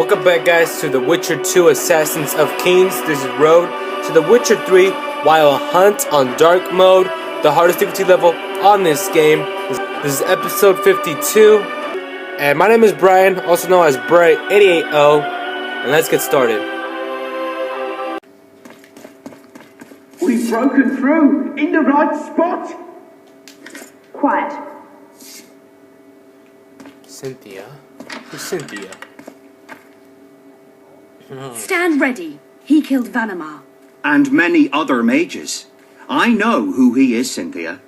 Welcome back, guys, to The Witcher 2 Assassins of Kings. This is Road to The Witcher 3 Wild Hunt on Dark Mode, the hardest difficulty level on this game. This is episode 52, and my name is Bryan, also known as Bray880, and let's get started. We've broken through in the right spot. Quiet. Cynthia? Who's Cynthia? Stand ready. He killed Vanamar. And many other mages. I know who he is, Cynthia.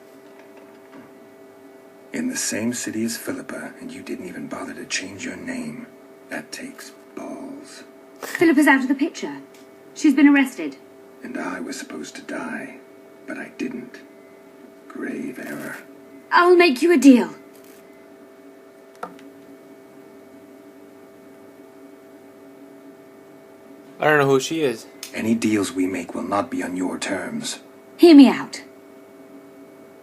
In the same city as Philippa, and you didn't even bother to change your name. That takes balls. Philippa's out of the picture. She's been arrested. And I was supposed to die, but I didn't. Grave error. I'll make you a deal. I don't know who she is. Any deals we make will not be on your terms. Hear me out.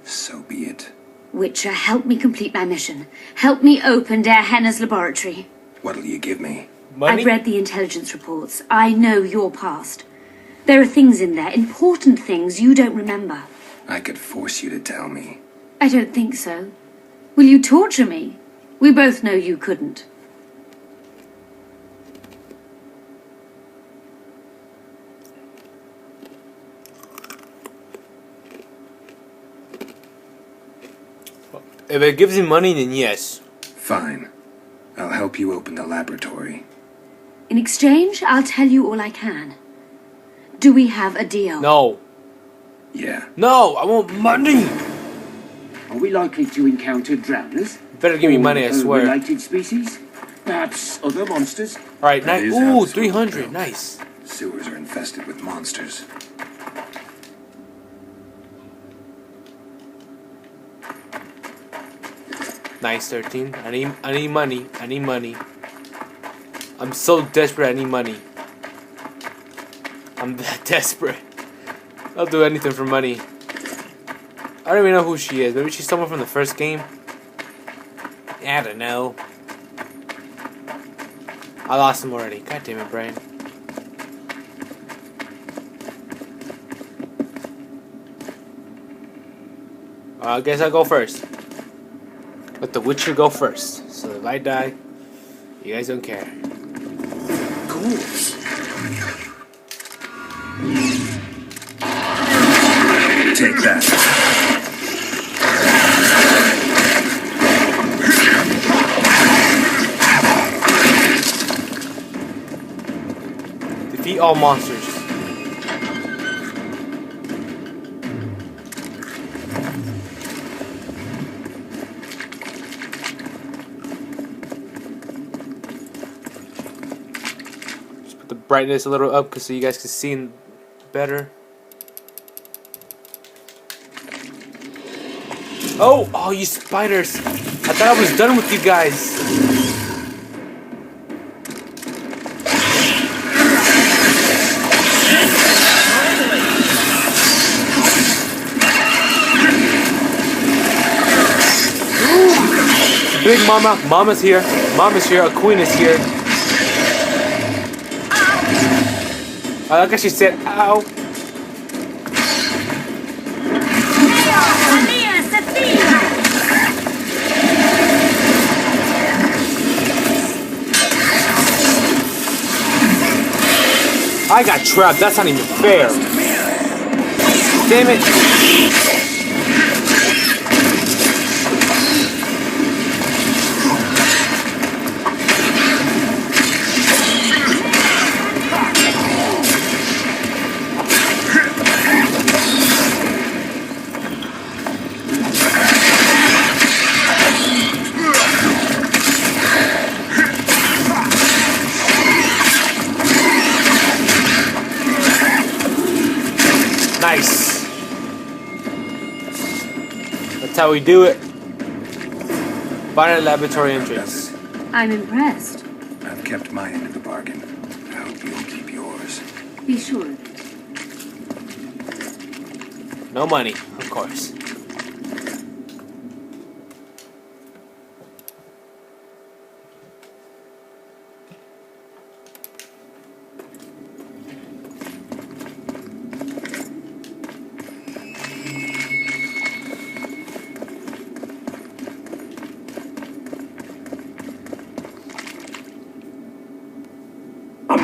So be it. Witcher, help me complete my mission. Help me open Der Henner's laboratory. What'll you give me? Money? I've read the intelligence reports. I know your past. There are things in there, important things you don't remember. I could force you to tell me. I don't think so. Will you torture me? We both know you couldn't. If it gives him money, then yes. Fine. I'll help you open the laboratory. In exchange, I'll tell you all I can. Do we have a deal? No. Yeah. No, I want money! Are we likely to encounter drowners? Better give me Or money, I swear. related species? Perhaps other monsters? Alright, That nice. is how Ooh, this world 300, goes. nice. Sewers are infested with monsters. Nice, 13. I need money. I need money. I'm so desperate, I need money. I'm that desperate. I'll do anything for money. I don't even know who she is. Maybe she's someone from the first game? I don't know. I lost him already. God damn it, Bryan. I guess I'll go first. Let the Witcher go first. So if I die, you guys don't care. Ghouls! Take that. Defeat all monsters. Just put the brightness a little up so you guys can see better. Oh, you spiders! I thought I was done with you guys. Big Mama, Mama's here. Mama's here. A queen is here. I like how she said, "Ow." I got trapped. That's not even fair. Damn it. Nice. That's how we do it. Find a laboratory entrance. I'm impressed. I've kept my end of the bargain. I hope you'll keep yours. Be sure of it. No money, of course.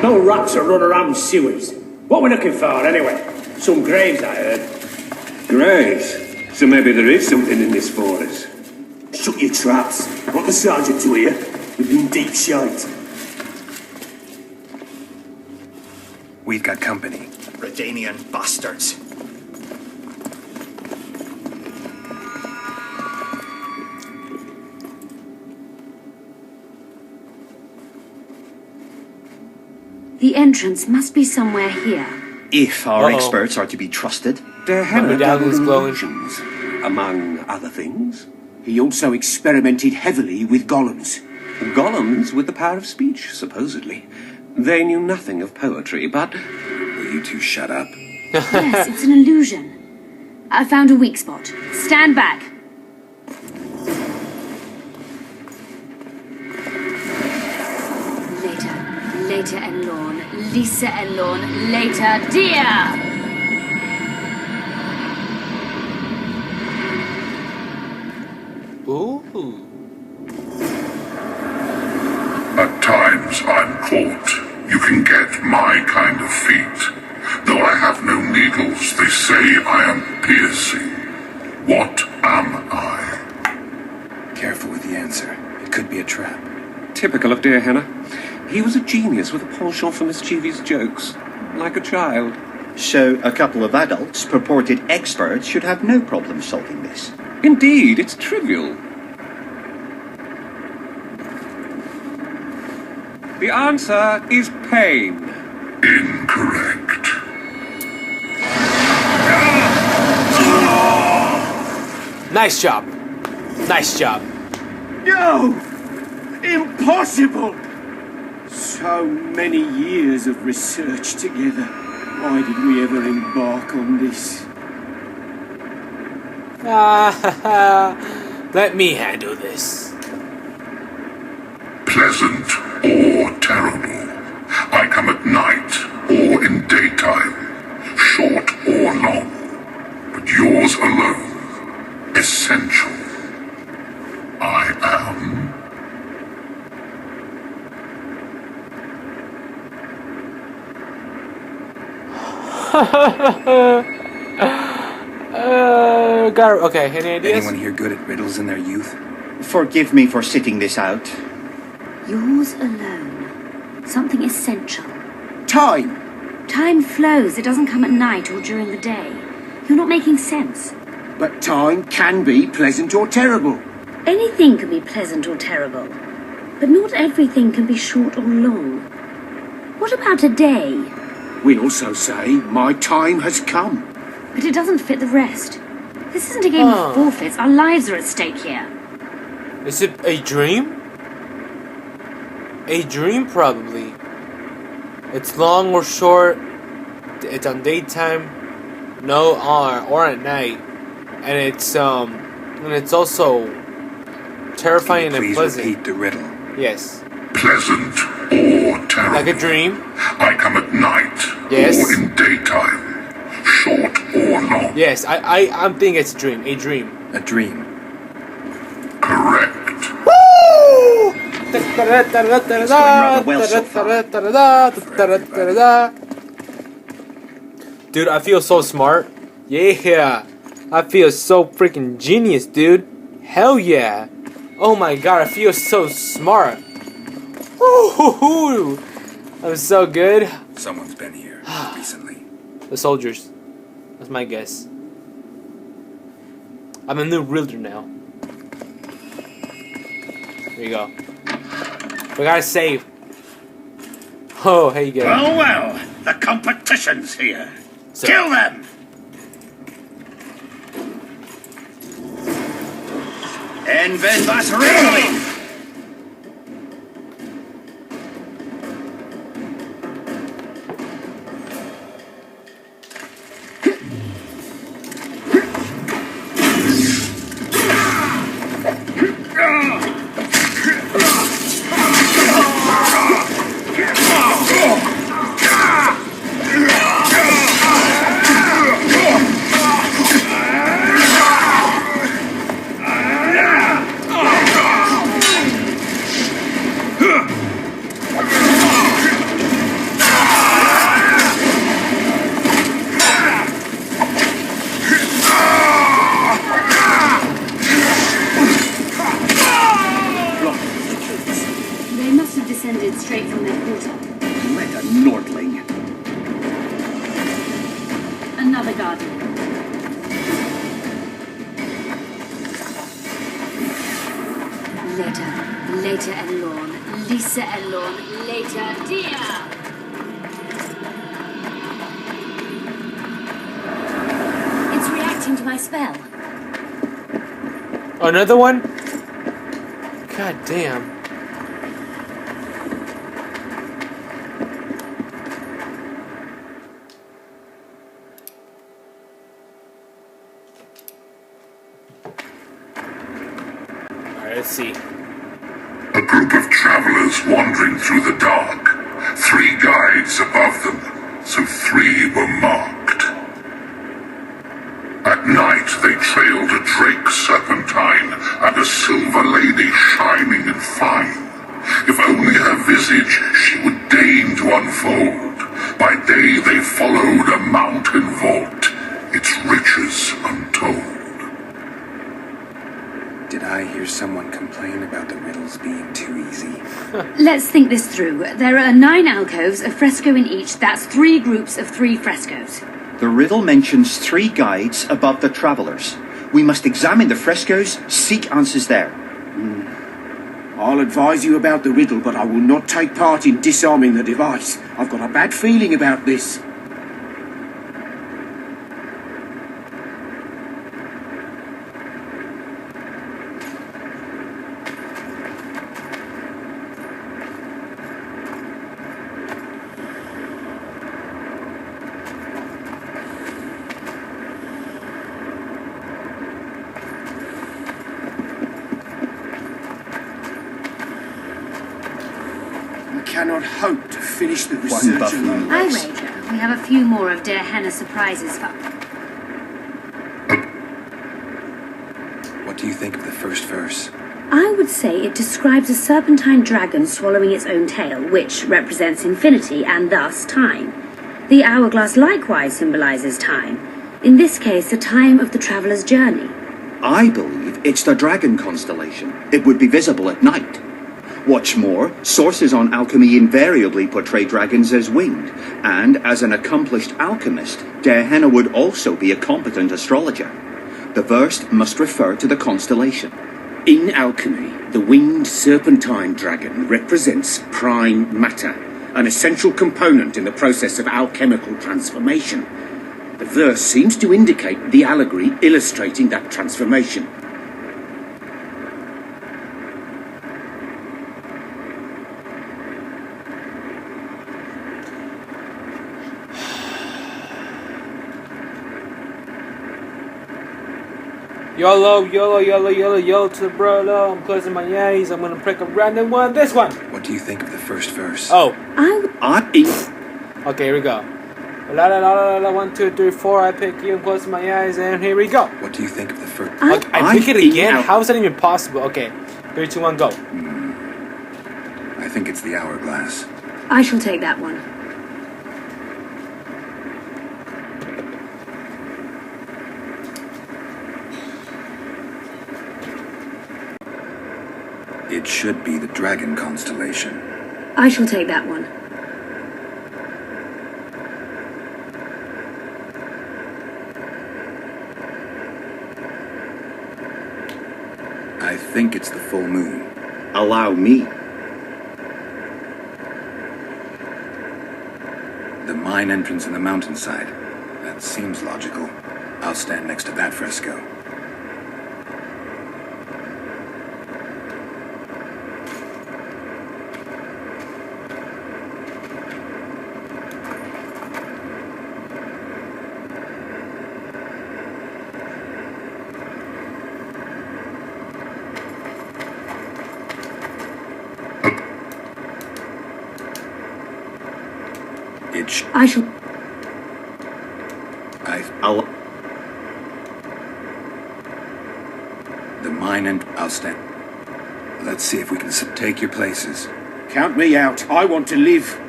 No rats are running around sewers. What are we looking for, anyway? Some graves, I heard. Graves? So maybe there is something in this for us. Shut your traps. Want the sergeant to hear? We've been deep shite. We've got company. Redanian bastards. The entrance must be somewhere here. If our experts are to be trusted. Gehenna medallion's glowing. illusions, among other things. He also experimented heavily with golems. Golems with the power of speech, supposedly. They knew nothing of poetry, but... Will you two shut up? Yes, it's an illusion. I found a weak spot. Stand back. Later, Elorn. Lisa Elorn. Later, dear! Ooh. At times I'm caught. You can get my kind of feat. Though I have no needles, they say I am piercing. What am I? Careful with the answer. It could be a trap. Typical of dear Henna. He was a genius with a penchant for mischievous jokes. Like a child. So a couple of adults, purported experts, should have no problem solving this. Indeed, it's trivial. The answer is pain. Incorrect. Nice job. Nice job. No! Impossible! So many years of research together. Why did we ever embark on this? Let me handle this. Pleasant or terrible. I come at night or in daytime. Short or long. But yours alone. Essential. I am. Okay, any ideas? Anyone here good at riddles in their youth? Forgive me for sitting this out. Yours alone. Something essential. Time! Time flows. It doesn't come at night or during the day. You're not making sense. But time can be pleasant or terrible. Anything can be pleasant or terrible. But not everything can be short or long. What about a day? We also say, my time has come. But it doesn't fit the rest. This isn't a game of forfeits. Our lives are at stake here. Is it a dream? A dream, probably. It's long or short. It's on daytime, no, or at night, and it's also terrifying Can you and please pleasant. repeat the riddle? Yes. Pleasant or terrible. Like a dream. I come at night Yes. or in daytime. Short or long. Yes, I'm thinking it's a dream. A dream. A dream. Correct. Dude, I feel so smart. Yeah. I feel so freaking genius, dude. Hell yeah. Oh my god, I feel so smart. Woo-hoo-hoo. I'm so good. Someone's been here recently. The soldiers. That's my guess. I'm a new realtor now. There you go. We gotta save. Oh, hey, you go. Well, the competition's here. So- Kill them! En ven vas reeling! from their quarter. Let a nordling. Another guardian. Later Elorn. Lisa Elorn. Later, dear. It's reacting to my spell. Another one? God damn. Alright, let's see. A group of travelers wandering through the dark. 3 guides above them, so 3 were marked. At night they trailed a drake serpentine and a silver lady shining and fine. If only her visage she would deign to unfold. By day they followed a mountain vault, its riches untold. Did I hear someone complain about the riddles being too easy? Let's think this through. There are 9 alcoves, a fresco in each. That's 3 groups of 3 frescoes. The riddle mentions 3 guides above the travelers. We must examine the frescoes, seek answers there. I'll advise you about the riddle, but I will not take part in disarming the device. I've got a bad feeling about this. Cannot hope to finish the research alone. I wager we have a few more of Der Henna surprises for... What do you think of the first verse? I would say it describes a serpentine dragon swallowing its own tail, which represents infinity and thus time. The hourglass likewise symbolizes time. In this case, the time of the traveler's journey. I believe it's the dragon constellation. It would be visible at night. What's more, sources on alchemy invariably portray dragons as winged, and as an accomplished alchemist, Der Henna would also be a competent astrologer. The verse must refer to the constellation. In alchemy, the winged serpentine dragon represents prime matter, an essential component in the process of alchemical transformation. The verse seems to indicate the allegory illustrating that transformation. YOLO, YOLO, YOLO, YOLO, YOLO to the brolo. I'm closing my eyes. I'm gonna pick a random one. This one. What do you think of the first verse? Oh. Okay, here we go. La la la la la. 1, 2, 3, 4. I pick you. I'm closing my eyes, and here we go. What do you think of the first? Okay, I pick it again. How is that even possible? Okay, 3, 2, 1, go. I think it's the hourglass. I shall take that one. It should be the dragon constellation. I shall take that one. I think it's the full moon. allow me. The mine entrance in the mountainside. That seems logical. I'll stand next to that fresco. I shall... I'll... The mine and I'll stand. Let's see if we can take your places. Count me out. I want to live.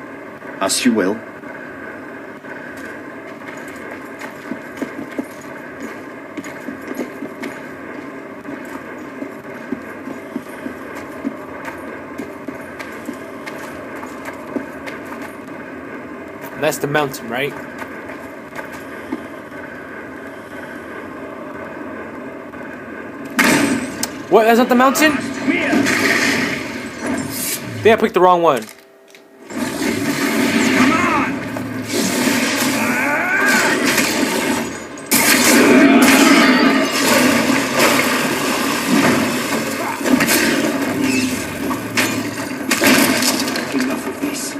As you will. And that's the mountain, right? What? That's not the mountain? I think I picked the wrong one. Enough of this.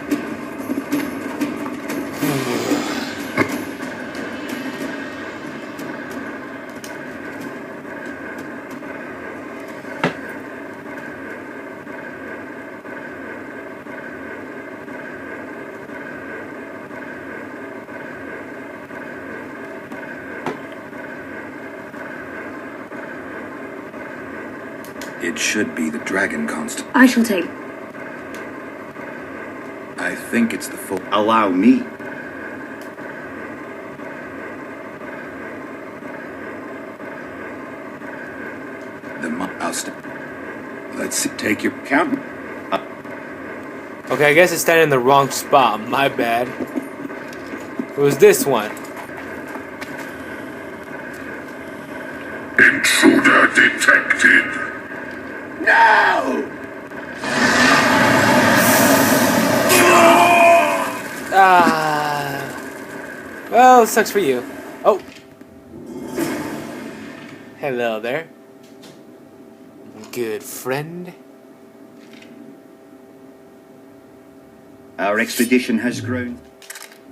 It should be the dragon constant. I shall take. I think it's the full. Allow me. I'll let's see. Take your Count. Okay, I guess it's standing in the wrong spot. My bad. It was this one. Intruder detected. No! Well, it sucks for you. Oh. Hello there. Good friend. Our expedition has grown.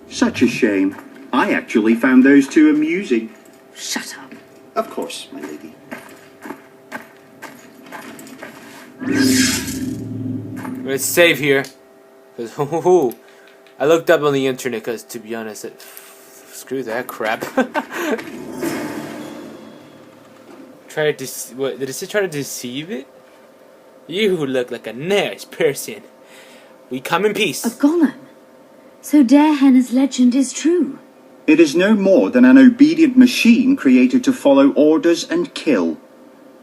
Such a shame. I actually found those two amusing. Shut up. Of course, my lady. Let's save here. Cause I looked up on the internet because, to be honest, screw that crap. What, did it try to deceive it? You look like a nice person. We come in peace. A golem. So Darehenna's legend is true. It is no more than an obedient machine created to follow orders and kill.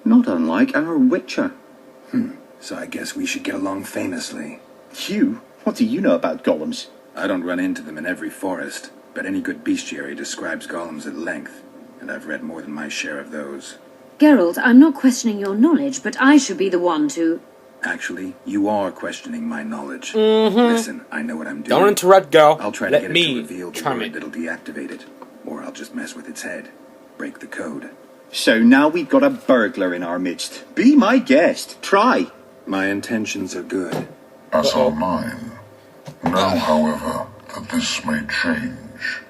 Not unlike our Witcher. So I guess we should get along famously. Hugh, what do you know about golems? I don't run into them in every forest, but any good bestiary describes golems at length, and I've read more than my share of those. Geralt, I'm not questioning your knowledge, but I should be the one to... Actually, you are questioning my knowledge. Listen, I know what I'm doing. Don't interrupt, girl. I'll try to Let get it me to reveal the charm word it. that'll deactivate it, or I'll just mess with its head. Break the code. So now we've got a burglar in our midst. Be my guest. Try. My intentions are good. As are mine. Know, however, that this may change.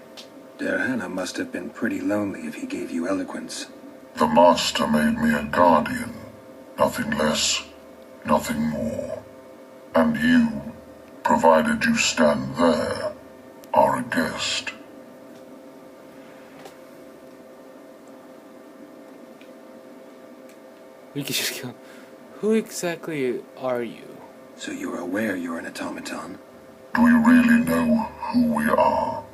Darehenna must have been pretty lonely if he gave you eloquence. The Master made me a guardian. Nothing less, nothing more. And you, provided you stand there, are a guest. We could just go. Who exactly are you? So you're aware you're an automaton? Do we really know who we are,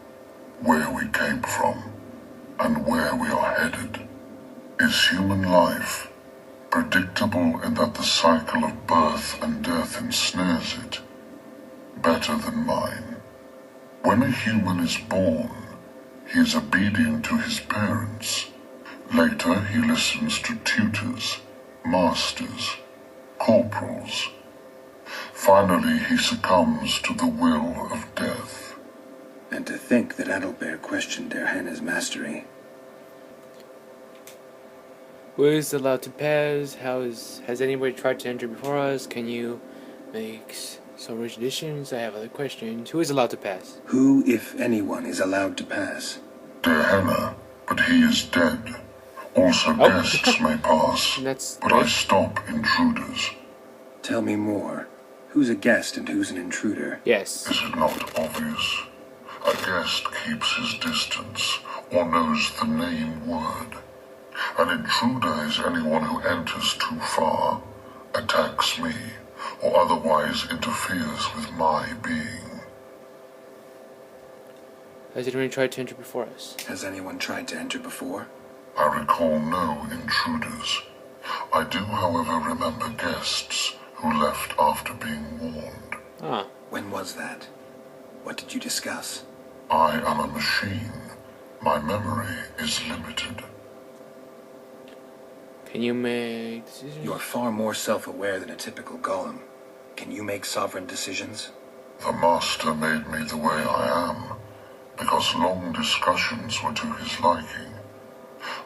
where we came from, and where we are headed? Is human life predictable in that the cycle of birth and death ensnares it? Better than mine. When a human is born, he is obedient to his parents. Later he listens to tutors, masters, corporals. Finally he succumbs to the will of death. And to think that Adalbert questioned Darehenna's mastery. Who is allowed to pass? Has anybody tried to enter before us? Can you make some rich additions? I have other questions. Who is allowed to pass? Who, if anyone, is allowed to pass? Darehenna, but he is dead. Also guests may pass, but I stop intruders. Tell me more. Who's a guest and who's an intruder? Yes. Is it not obvious? A guest keeps his distance, or knows the name word. An intruder is anyone who enters too far, attacks me, or otherwise interferes with my being. Has anyone tried to enter before us? Has anyone tried to enter before? I recall no intruders. I do, however, remember guests who left after being warned. Ah. When was that? What did you discuss? I am a machine. My memory is limited. Can you make decisions? You are far more self-aware than a typical golem. Can you make sovereign decisions? The Master made me the way I am, because long discussions were to his liking.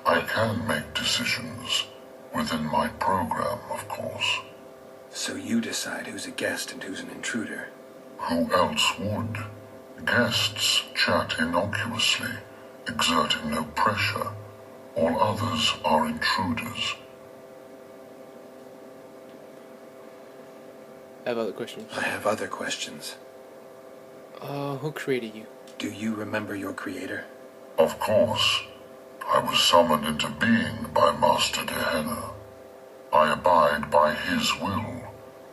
I can make decisions, within my program, of course. So you decide who's a guest and who's an intruder. Who else would? Guests chat innocuously, exerting no pressure. All others are intruders. I have other questions. I have other questions. Who created you? Do you remember your creator? Of course. I was summoned into being by Master Gehenna. I abide by his will,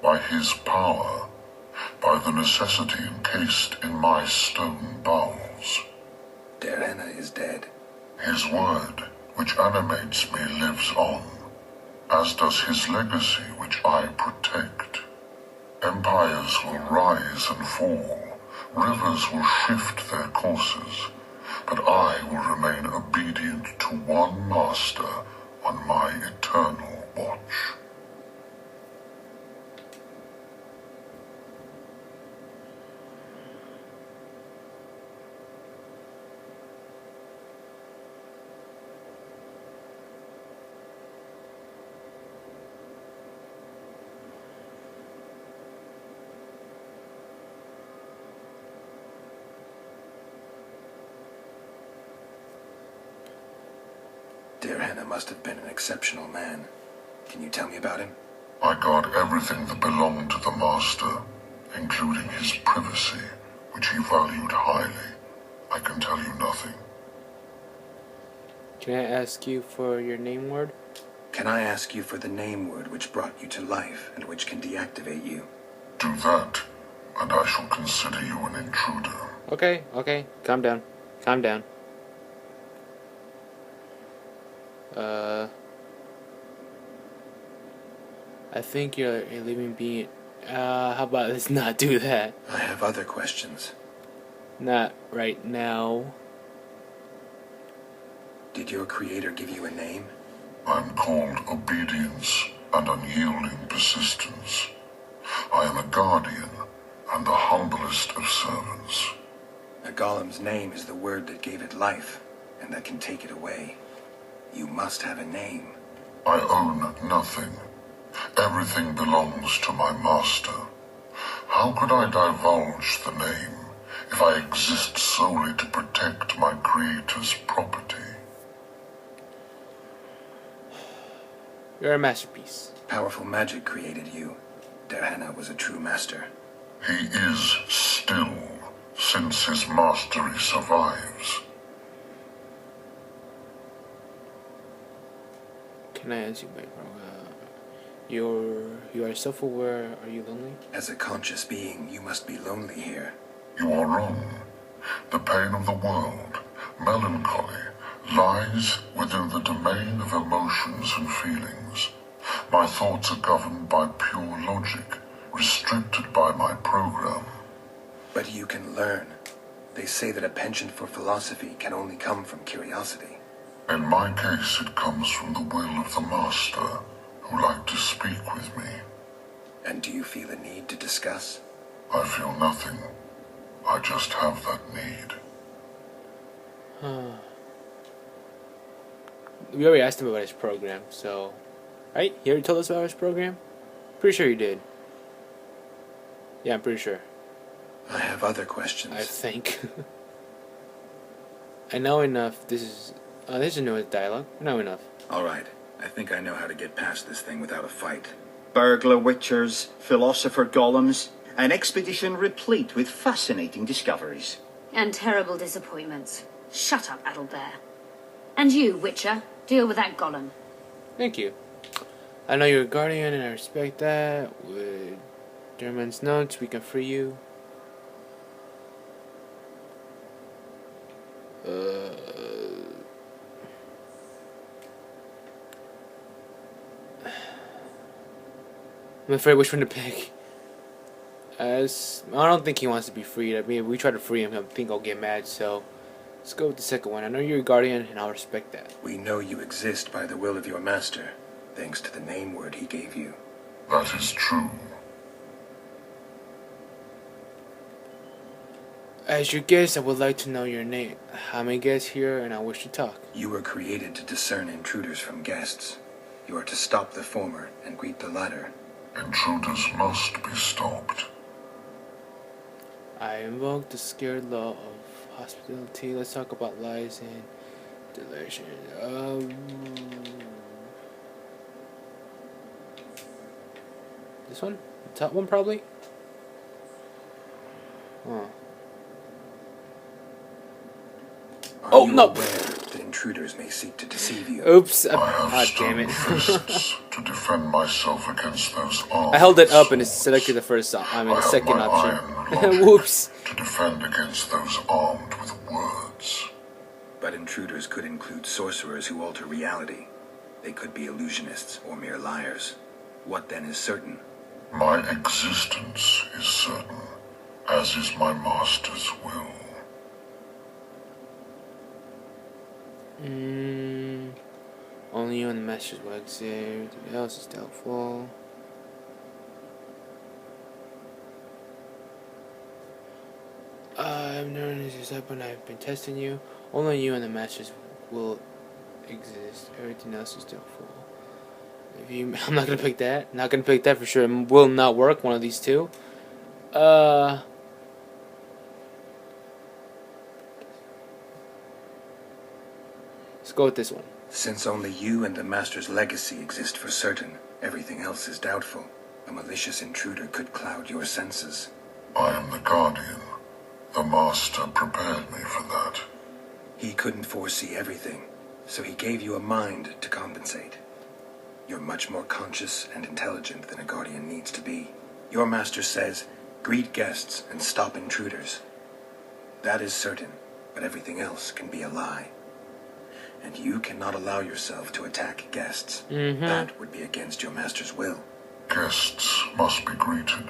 by his power, by the necessity encased in my stone bowels. Gehenna is dead. His word, which animates me, lives on, as does his legacy, which I protect. Empires will rise and fall, rivers will shift their courses, but I will remain obedient to one master on my eternal watch. Gehenna must have been an exceptional man. Can you tell me about him? I guard everything that belonged to the Master, including his privacy, which he valued highly. I can tell you nothing. Can I ask you for your name word? Can I ask you for the name word which brought you to life and which can deactivate you? Do that, and I shall consider you an intruder. Okay. Calm down. Calm down. I think you're a living being. How about let's not do that? I have other questions. Not right now. Did your creator give you a name? I'm called obedience and unyielding persistence. I am a guardian and the humblest of servants. A golem's name is the word that gave it life, and that can take it away. You must have a name. I own nothing. Everything belongs to my master. How could I divulge the name if I exist solely to protect my creator's property? You're a masterpiece. Powerful magic created you. Gehenna was a true master. He is still, since his mastery survives. Can I ask you, you are self-aware. Are you lonely? As a conscious being, you must be lonely here. You are wrong. The pain of the world, melancholy, lies within the domain of emotions and feelings. My thoughts are governed by pure logic, restricted by my program. But you can learn. They say that a penchant for philosophy can only come from curiosity. In my case, it comes from the will of the Master, who liked to speak with me. And do you feel a need to discuss? I feel nothing. I just have that need. We already asked him about his program, so... Right? He already told us about his program? Pretty sure he did. Yeah, I'm pretty sure. I have other questions. I think. I know enough. This is no dialogue. I know enough. All right. I think I know how to get past this thing without a fight. Burglar witchers, philosopher golems, an expedition replete with fascinating discoveries. And terrible disappointments. Shut up, Adelbear. And you, Witcher, deal with that golem. Thank you. I know you're a guardian and I respect that. With German's notes, we can free you. I'm afraid which one to pick. As I don't think he wants to be freed. I mean, if we try to free him, I think I'll get mad. So let's go with the second one. I know you're a guardian, and I'll respect that. We know you exist by the will of your master, thanks to the name word he gave you. That is true. As your guest, I would like to know your name. I'm a guest here, and I wish to talk. You were created to discern intruders from guests. You are to stop the former and greet the latter. Intruders must be stopped. I invoke the scared law of hospitality. Let's talk about lies and delation. This one? The top one, probably? Huh. Are you no! aware that intruders may seek to deceive you? Oops. I have God damn it. stone fists to defend myself against those arms. I held it up and it selected the first the second my option. iron logic Whoops. to defend against those armed with words. But intruders could include sorcerers who alter reality. They could be illusionists or mere liars. What then is certain? My existence is certain, as is my master's will. Only you and the masters will exist. Everything else is doubtful. I've known this is up when I've been testing you. Only you and the masters will exist. Everything else is doubtful. If you, I'm not gonna pick that. Not gonna pick that for sure. It will not work. One of these two. Let's go with this one. Since only you and the master's legacy exist for certain, everything else is doubtful. A malicious intruder could cloud your senses. I am the guardian. The master prepared me for that. He couldn't foresee everything, so he gave you a mind to compensate. You're much more conscious and intelligent than a guardian needs to be. Your master says, greet guests and stop intruders. That is certain, but everything else can be a lie. And you cannot allow yourself to attack guests. That would be against your master's will. Guests must be greeted,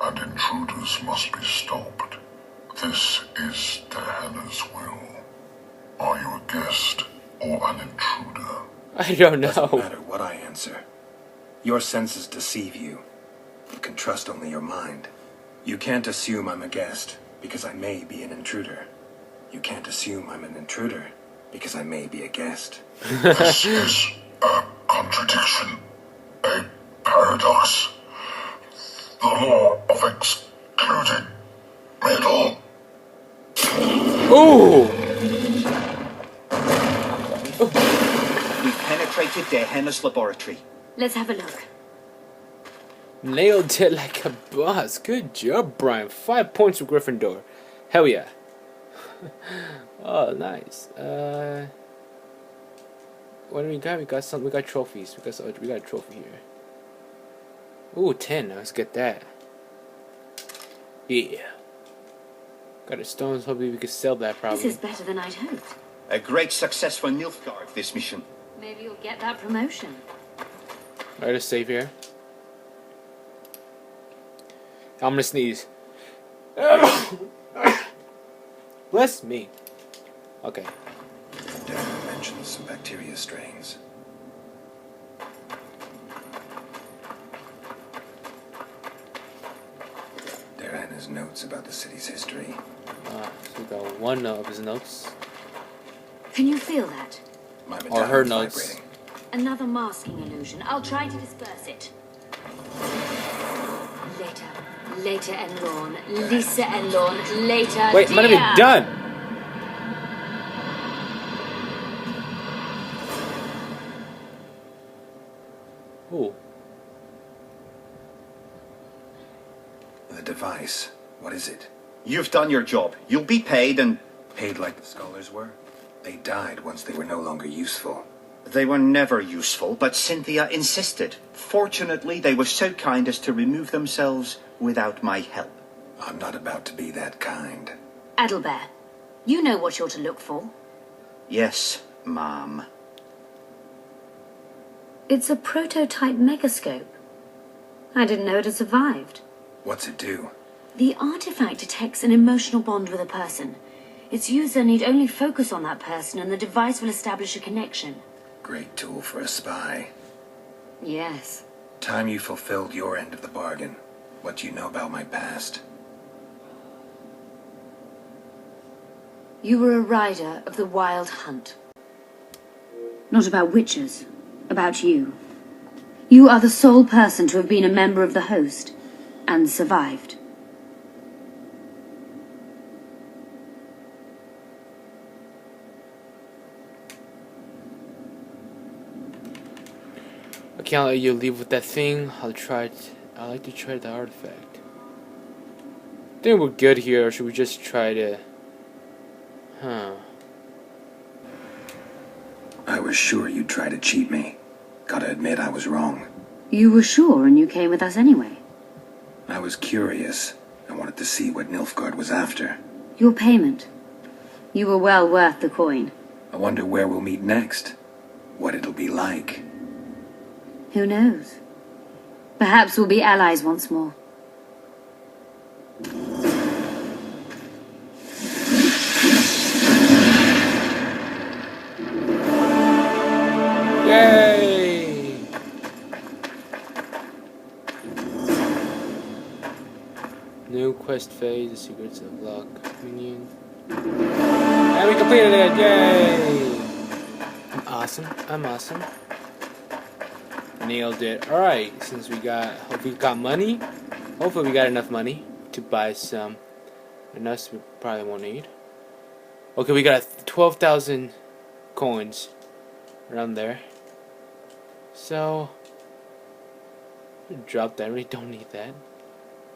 and intruders must be stopped. This is Diana's will. Are you a guest or an intruder? I don't Doesn't know. matter what I answer. Your senses deceive you. You can trust only your mind. You can't assume I'm a guest, because I may be an intruder. You can't assume I'm an intruder, because I may be a guest. This is a contradiction, a paradox. The law of excluding middle. Ooh! We've penetrated Dehenna's laboratory. Let's have a look. Nailed it like a boss. Good job, Bryan. 5 points for Gryffindor. Hell yeah. Oh, nice. What do we got? We got some. We got trophies. We got a trophy here. Ooh, 10. Let's get that. Yeah. Got a stones. Hopefully we can sell that. Probably. This is better than I'd hoped. A great success for Nilfgaard, this mission. Maybe you'll get that promotion. Alright, let's save here. I'm gonna sneeze. Bless me. Okay. Darren mentions some bacteria strains. Darren has notes about the city's history. So we got one of his notes. Can you feel that? My Or her medallion's notes. vibrating. Another masking illusion. I'll try to disperse it. Later, Enlorn. Lisa Enlorn. Later, Wait, I'm not dear. even done. Ooh. The device. What is it? You've done your job. You'll be paid, and Paid like the scholars were? They died once they were no longer useful. they were never useful, but Cynthia insisted. Fortunately, they were so kind as to remove themselves without my help. I'm not about to be that kind. Adelbert, you know what you're to look for. Yes, ma'am. It's a prototype megascope. I didn't know it had survived. What's it do? The artifact detects an emotional bond with a person. Its user need only focus on that person and the device will establish a connection. Great tool for a spy. Yes. Time you fulfilled your end of the bargain. What do you know about my past? You were a rider of the Wild Hunt. Not about witches. About you. You are the sole person to have been a member of the host and survived. I can't let you leave with that thing. I like to try the artifact. Think we're good here, or should we just try to... I was sure you'd try to cheat me. Gotta admit I was wrong. You were sure and you came with us anyway. I was curious. I wanted to see what Nilfgaard was after. Your payment. You were well worth the coin. I wonder where we'll meet next. What it'll be like. Who knows? Perhaps we'll be allies once more. Yay! New quest phase, the secrets of luck, minion. And we completed it! Yay! I'm awesome. Nailed it. Alright, since we got money. Hopefully we got enough money to buy some. And us we probably won't need. Okay, we got 12,000 coins around there. So drop that. I really don't need that.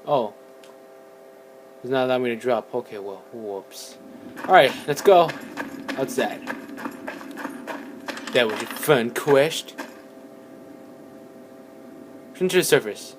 Oh. It's not allowing me to drop. Okay, well, whoops. Alright, let's go outside. That was a fun quest. Return to the surface.